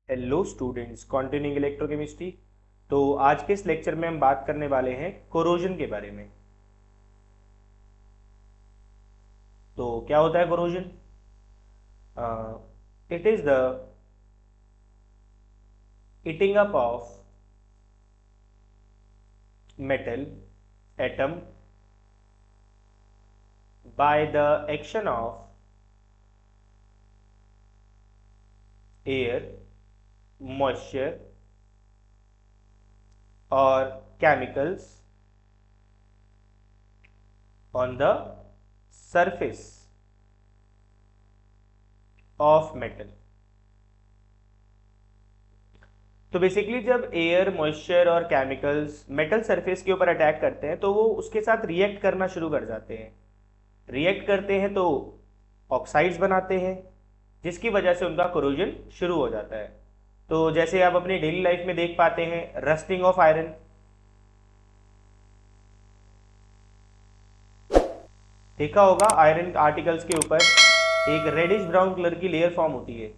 Hello students, continuing electrochemistry. तो आज के इस लेक्चर में हम बात करने वाले हैं कोरोजन के बारे में। तो क्या होता है corrosion? It is the eating up of metal atom by the action of air, moisture और chemicals on the surface of metal. तो बेसिकली जब एयर, मॉइस्चर और केमिकल्स मेटल सरफेस के ऊपर अटैक करते हैं तो वो उसके साथ रिएक्ट करना शुरू कर जाते हैं। रिएक्ट करते हैं तो ऑक्साइड्स बनाते हैं, जिसकी वजह से उनका कोरोजन शुरू हो जाता है। तो जैसे आप अपनी डेली लाइफ में देख पाते हैं, रस्टिंग ऑफ आयरन। देखा होगा आयरन आर्टिकल्स के ऊपर एक रेडिश ब्राउन कलर की लेयर फॉर्म होती है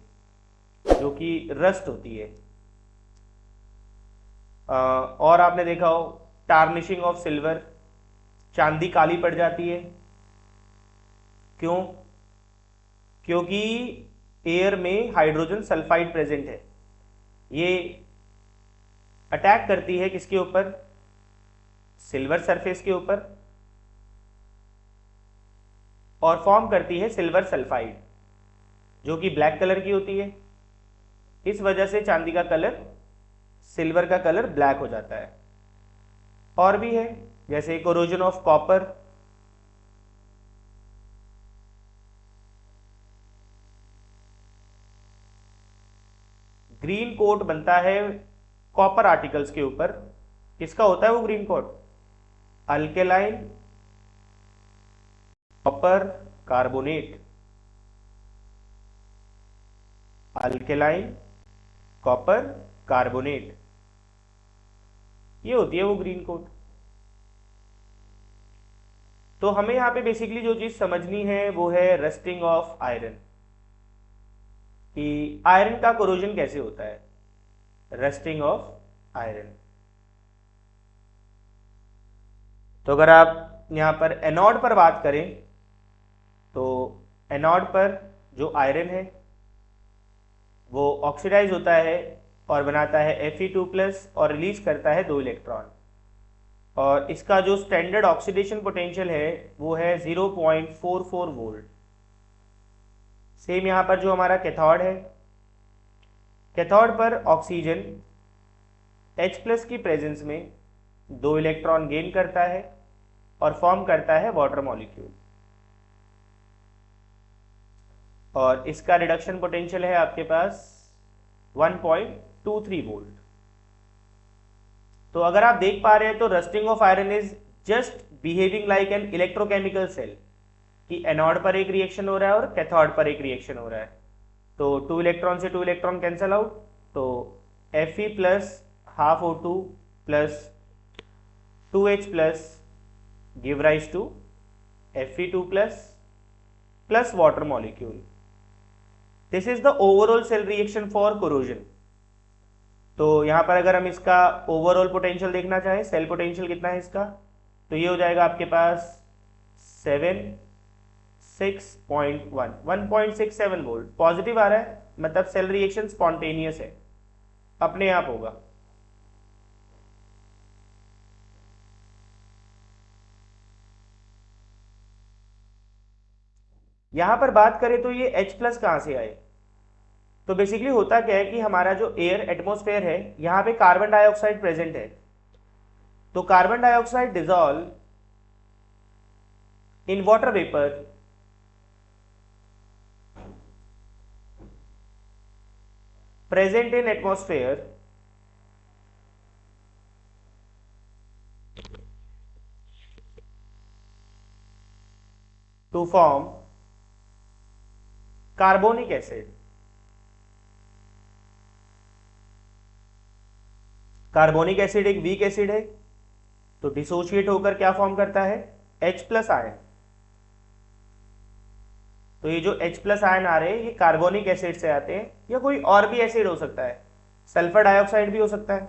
जो कि रस्ट होती है। और आपने देखा हो टार्निशिंग ऑफ सिल्वर, चांदी काली पड़ जाती है। क्यों? क्योंकि एयर में हाइड्रोजन सल्फाइड प्रेजेंट है। ये अटैक करती है किसके ऊपर? सिल्वर सरफेस के ऊपर, और फॉर्म करती है सिल्वर सल्फाइड जो कि ब्लैक कलर की होती है। इस वजह से चांदी का कलर, सिल्वर का कलर ब्लैक हो जाता है। और भी है, जैसे corrosion of copper. Green coat बनता है कॉपर आर्टिकल्स के ऊपर। किसका होता है वो green coat? Alkaline copper carbonate. Alkaline copper carbonate, ये होती है वो ग्रीन कोट। तो हमें यहां पे बेसिकली जो चीज समझनी है वो है रस्टिंग ऑफ आयरन, कि आयरन का कोरोजन कैसे होता है। Rusting of iron. तो अगर आप यहां पर एनोड पर बात करें तो एनोड पर जो आयरन है वो ऑक्सीडाइज होता है और बनाता है Fe2+ और रिलीज करता है 2 इलेक्ट्रॉन। और इसका जो स्टैंडर्ड ऑक्सीडेशन पोटेंशियल है वो है 0.44 वोल्ट। सेम यहां पर जो हमारा कैथोड है, कैथोड पर ऑक्सीजन H+ की प्रेजेंस में 2 इलेक्ट्रॉन गेन करता है और फॉर्म करता है वाटर मॉलिक्यूल। और इसका रिडक्शन पोटेंशियल है आपके पास 1.23 वोल्ट। तो अगर आप देख पा रहे हैं तो rusting of iron is just behaving like an electrochemical cell, कि एनोड पर एक रिएक्शन हो रहा है और कैथोड पर एक रिएक्शन हो रहा है। तो 2 इलेक्ट्रॉन से 2 इलेक्ट्रॉन कैंसल आउट, तो Fe+ half O2 plus 2H+ give rise to Fe2+ plus water molecule. This is the overall cell reaction for corrosion. तो यहां पर अगर हम इसका ओवरऑल पोटेंशियल देखना चाहें, सेल पोटेंशियल कितना है इसका, तो ये हो जाएगा आपके पास 1.67 वोल्ट। पॉजिटिव आ रहा है, मतलब सेल रिएक्शन स्पॉन्टेनियस है, अपने आप होगा। यहां पर बात करें तो ये H+ कहां से आए? तो बेसिकली होता क्या है कि हमारा जो एयर एटमॉस्फेयर है, यहां पे कार्बन डाइऑक्साइड प्रेजेंट है। तो carbon dioxide dissolve in water vapour present in atmosphere to form carbonic acid. Carbonic acid एक वीक एसिड है, तो डिसोशिएट होकर क्या फॉर्म करता है? H+ ion. तो ये जो H प्लस आयन आ रहे हैं ये कार्बोनिक एसिड से आते हैं, या कोई और भी एसिड हो सकता है, सल्फर डाइऑक्साइड भी हो सकता है,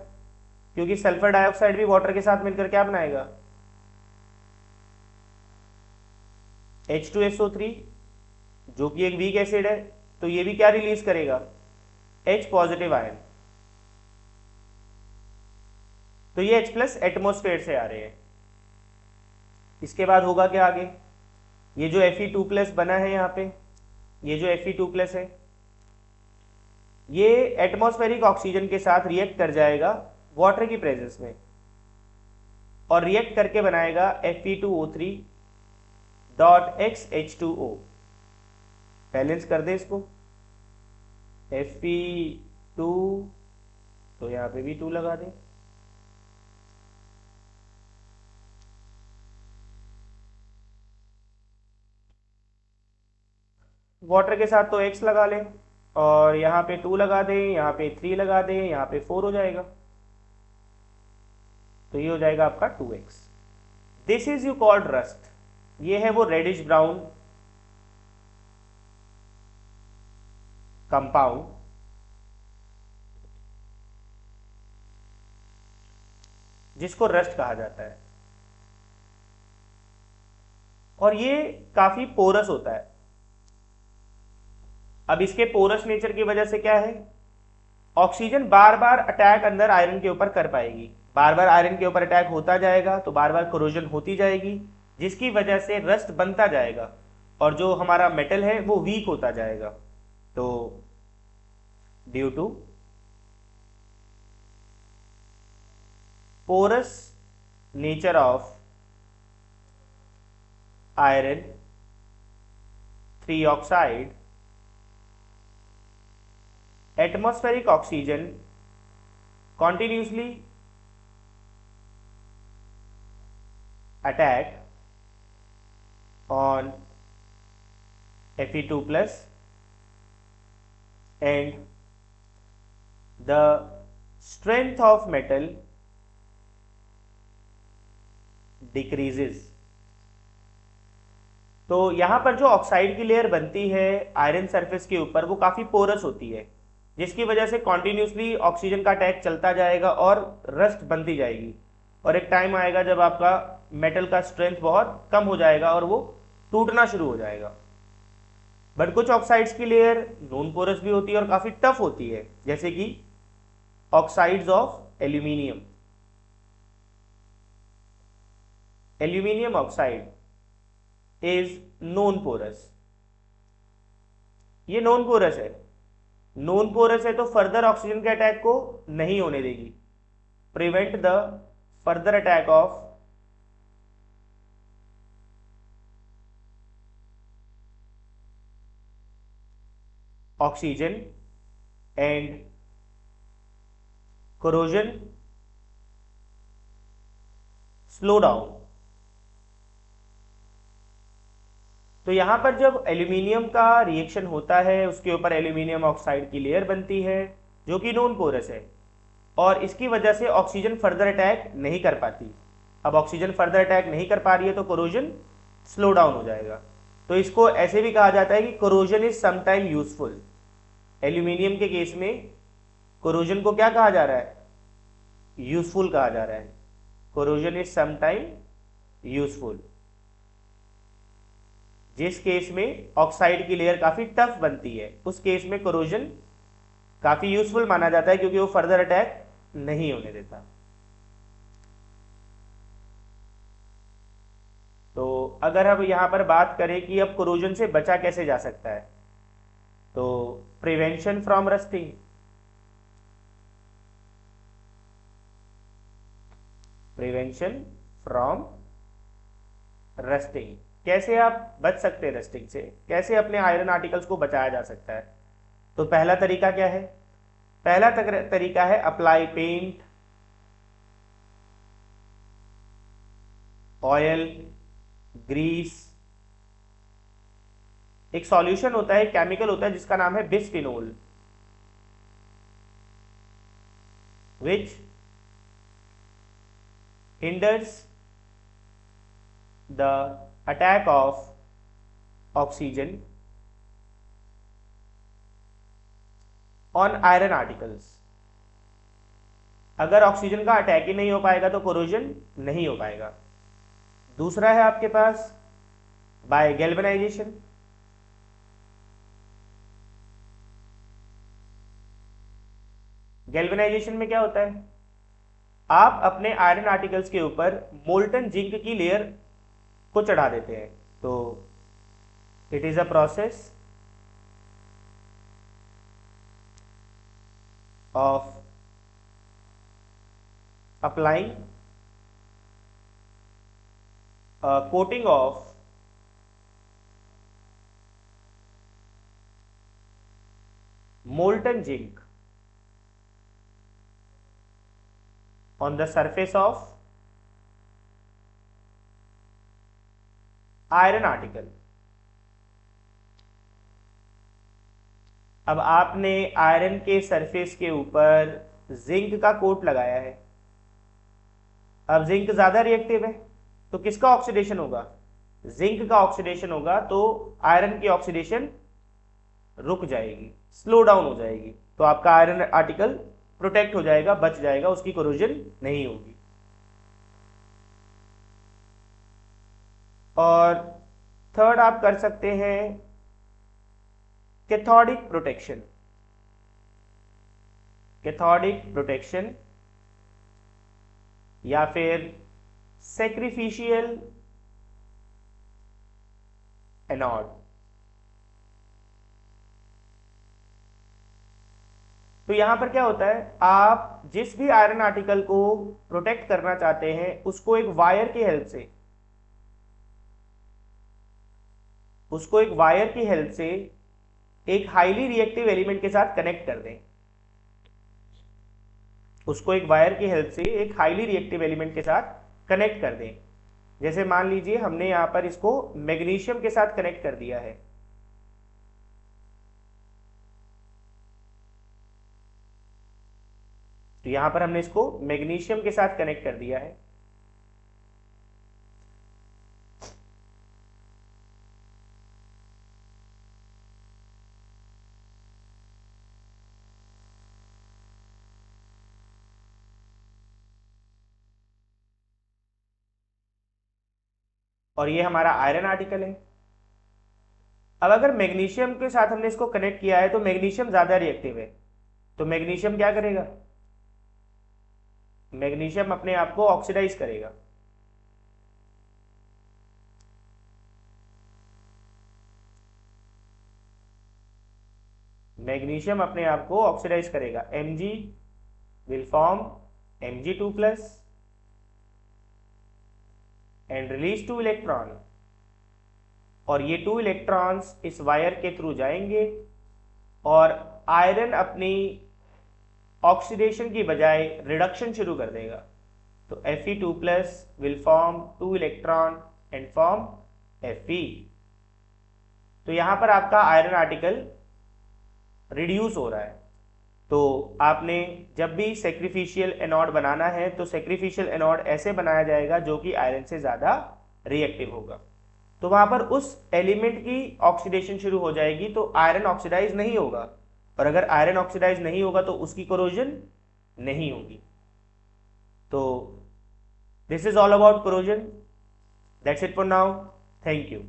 क्योंकि सल्फर डाइऑक्साइड भी वाटर के साथ मिलकर क्या बनाएगा, H2SO3, जो कि एक वीक एसिड है, तो ये भी क्या रिलीज करेगा, H पॉजिटिव आयन। तो ये H प्लस एटमोस्फेयर से आ रहे हैं। इसके बाद होगा क्या आगे, ये जो Fe2 प्लस बना है यहाँ पे, ये जो Fe2 प्लस है ये एटमॉस्फेरिक ऑक्सीजन के साथ रिएक्ट कर जाएगा वाटर की प्रेजेंस में, और रिएक्ट करके बनाएगा Fe2O3 डॉट XH2O। बैलेंस कर दे इसको, Fe2, तो यहाँ पे भी 2 लगा दे, वाटर के साथ तो X लगा ले, और यहाँ पे 2 लगा दे, यहाँ पे 3 लगा दे, यहाँ पे 4 हो जाएगा, तो ये हो जाएगा आपका 2x। This is you called rust. ये है वो रेडिश ब्राउन कंपाउंड जिसको रस्ट कहा जाता है, और ये काफी पोरस होता है। अब इसके पोरस नेचर की वजह से क्या है, ऑक्सीजन बार बार अटैक अंदर आयरन के ऊपर कर पाएगी, बार बार आयरन के ऊपर अटैक होता जाएगा, तो बार बार कोरोजन होती जाएगी, जिसकी वजह से रस्ट बनता जाएगा, और जो हमारा मेटल है वो वीक होता जाएगा। तो due to porous nature of iron 3 oxide, atmospheric oxygen continuously attack on Fe2 plus, and the strength of metal decreases। तो यहां पर जो ऑक्साइड की लेयर बनती है आयरन सरफेस के ऊपर वो काफी पोरस होती है, जिसकी वजह से कॉन्टिन्यूसली ऑक्सीजन का अटैक चलता जाएगा और रस्ट बनती जाएगी, और एक टाइम आएगा जब आपका मेटल का स्ट्रेंथ बहुत कम हो जाएगा और वो टूटना शुरू हो जाएगा। बट कुछ ऑक्साइड्स की लेयर नॉन पोरस भी होती है और काफी टफ होती है, जैसे कि oxides of aluminium. Aluminium oxide is non porous, ये नॉन पोरस है। नॉन पोरस है तो फर्दर ऑक्सीजन के अटैक को नहीं होने देगी, prevent the further attack of oxygen and corrosion slow down. तो यहां पर जब एल्यूमिनियम का रिएक्शन होता है उसके ऊपर एल्यूमिनियम ऑक्साइड की लेयर बनती है जो कि नॉन पोरस है, और इसकी वजह से ऑक्सीजन फर्दर अटैक नहीं कर पाती। अब ऑक्सीजन फर्दर अटैक नहीं कर पा रही है तो कोरोजन स्लो डाउन हो जाएगा। तो इसको ऐसे भी कहा जाता है कि corrosion is sometime useful. Aluminium के केस में कोरोजन को क्या कहा जा रहा है, यूजफुल कहा जा रहा है। Corrosion is sometime useful. जिस केस में ऑक्साइड की लेयर काफी टफ बनती है उस केस में कोरोजन काफी यूजफुल माना जाता है, क्योंकि वो फर्दर अटैक नहीं होने देता। तो अगर हम यहां पर बात करें कि अब कोरोजन से बचा कैसे जा सकता है, तो prevention from rusting. Prevention from rusting, कैसे आप बच सकते हैं रस्टिंग से, कैसे अपने आयरन आर्टिकल्स को बचाया जा सकता है। तो पहला तरीका क्या है, पहला तरीका है अप्लाई पेंट, ऑयल, ग्रीस। एक सॉल्यूशन होता है, केमिकल होता है जिसका नाम है बिस्फिनोल, विच hinders the attack of oxygen on iron articles. अगर ऑक्सीजन का अटैक ही नहीं हो पाएगा तो कोरोजन नहीं हो पाएगा। दूसरा है आपके पास बाय गैल्वेनाइजेशन। गैल्वेनाइजेशन में क्या होता है, आप अपने आयरन आर्टिकल्स के ऊपर मोल्टन जिंक की लेयर को चढ़ा देते हैं। तो it is a process of applying coating of molten zinc on the surface of iron article। अब आपने आयरन के सरफेस के ऊपर जिंक का कोट लगाया है। अब जिंक ज्यादा रिएक्टिव है तो किसका ऑक्सीडेशन होगा, जिंक का ऑक्सीडेशन होगा, तो आयरन की ऑक्सीडेशन रुक जाएगी, स्लो डाउन हो जाएगी, तो आपका आयरन आर्टिकल प्रोटेक्ट हो जाएगा, बच जाएगा, उसकी कोरोजन नहीं होगी। और थर्ड आप कर सकते हैं कैथोडिक प्रोटेक्शन। कैथोडिक प्रोटेक्शन या फिर सैक्रिफिशियल एनोड। तो यहां पर क्या होता है, आप जिस भी आयरन आर्टिकल को प्रोटेक्ट करना चाहते हैं उसको एक वायर की हेल्प से, एक हाईली रिएक्टिव एलिमेंट के साथ कनेक्ट कर दें। उसको एक वायर की हेल्प से एक हाईली रिएक्टिव एलिमेंट के साथ कनेक्ट कर दें। जैसे मान लीजिए हमने यहां पर इसको मैग्नीशियम के साथ कनेक्ट कर दिया है। तो यहां पर हमने इसको मैग्नीशियम के साथ कनेक्ट कर दिया है। और ये हमारा आयरन आर्टिकल है। अब अगर मैग्नीशियम के साथ हमने इसको कनेक्ट किया है तो मैग्नीशियम ज्यादा रिएक्टिव है, तो मैग्नीशियम क्या करेगा, मैग्नीशियम अपने आप को ऑक्सीडाइज करेगा। मैग्नीशियम अपने आप को ऑक्सीडाइज करेगा। Mg will form Mg2+ and release 2 electron, और ये 2 इलेक्ट्रॉन्स इस वायर के थ्रू जाएंगे और आयरन अपनी ऑक्सीडेशन की बजाय रिडक्शन शुरू कर देगा। तो Fe2+ will form 2 electron and form Fe। तो यहां पर आपका आयरन आर्टिकल रिड्यूस हो रहा है। तो आपने जब भी सैक्रिफिशियल एनोड बनाना है तो सैक्रिफिशियल एनोड ऐसे बनाया जाएगा जो कि आयरन से ज्यादा रिएक्टिव होगा। तो वहां पर उस एलिमेंट की ऑक्सीडेशन शुरू हो जाएगी, तो आयरन ऑक्सीडाइज नहीं होगा, और अगर आयरन ऑक्सीडाइज नहीं होगा तो उसकी कोरोजन नहीं होगी। तो this is all about corrosion. That's it for now. Thank you.